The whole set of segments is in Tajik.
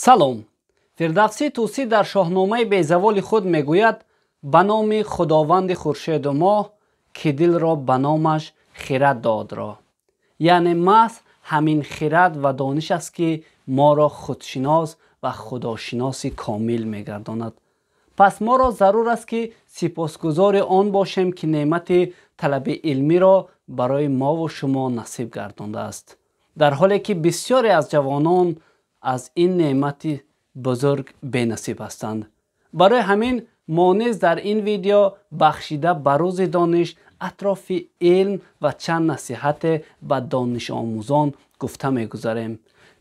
салом. фирдавсӣ тӯсӣ дар шоҳномаи безаволи худ мегӯяд: ба номи худованди хуршеду моҳ, ки дилро ба номаш хирад додро. яъне маҳз ҳамин хирад ва дониш аст, ки моро худшинос ва худошиноси комил мегардонад. пас моро зарур аст, ки сипосгузори он бошем, ки неъмати талаби илмиро барои мову шумо насиб гардондааст, дар ҳоле ки бисёре аз ҷавонон аз ин неъмати бузург бенасиб ҳастанд. барои ҳамин мо низ дар ин видео бахшида ба рӯзи дониш атрофи илм ва чанд насиҳате ба донишомӯзон гуфта мегузарем.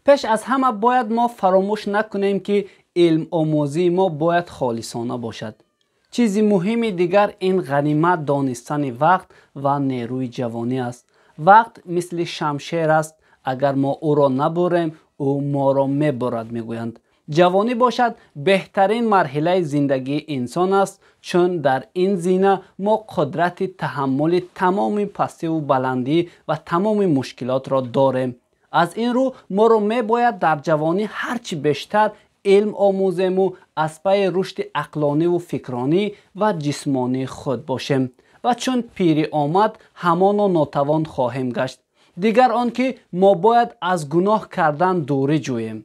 пеш аз ҳама бояд мо фаромӯш накунем, ки илмомӯзии мо бояд холисона бошад. чизи муҳими дигар ин ғанимат донистани вақт ва нерӯи ҷавонӣ аст. вақт мисли шамшер аст, агар мо ӯро набурем, ӯ моро мебурад мегӯянд. ҷавонӣ бошад беҳтарин марҳилаи зиндагии инсон аст, чун дар ин зина мо қудрати таҳаммули тамоми пастиву баландӣ ва тамоми мушкилотро дорем. аз ин рӯ моро мебояд дар ҷавонӣ ҳарчи бештар илм омӯзему аз пайи рушди ақлониву фикронӣ ва ҷисмонии худ бошем ва чун пирӣ омад ҳамоно нотавон хоҳем гашт. дигар он ки мо бояд аз гуноҳ кардан дурӣ ҷӯем.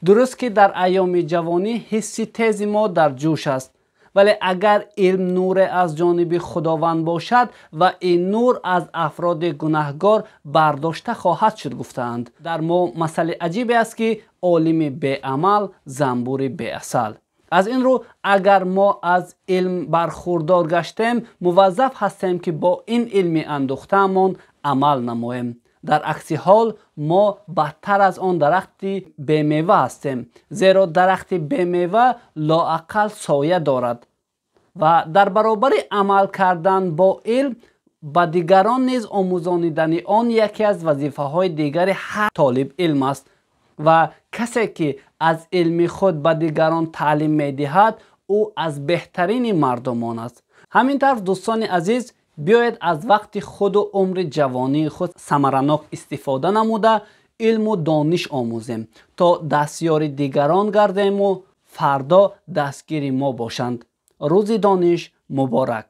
дуруст ки дар айёми ҷавонӣ ҳисси тези мо дар ҷӯш аст, вале агар илм нуре аз ҷониби худованд бошад ва ин нур аз афроди гунаҳгор бардошта хоҳад шуд, гуфтаанд. дар мо масъали аҷибе аст, ки олими беамал занбури беасал. аз ин рӯ агар мо аз илм бархурдор гаштем, муваззаф ҳастем, ки бо ин илми андӯхтаамон амал намоем. дар акси ҳол мо бадтар аз он дарахти бемева ҳастем, зеро дарахти бемева лоақал соя дорад ва дар баробари амал кардан бо илм ба дигарон низ омӯзонидани он яке аз вазифаҳои дигари ҳар толибилм аст ва касе ки аз илми худ ба дигарон таълим медиҳад, ӯ аз беҳтарини мардумон аст. ҳамин тарз дӯстони азиз, биёед аз вақти худу умри ҷавонии худ самаранок истифода намуда илму дониш омӯзем, то дастёри дигарон гардему фардо дастгири мо бошанд. рӯзи дониш муборак.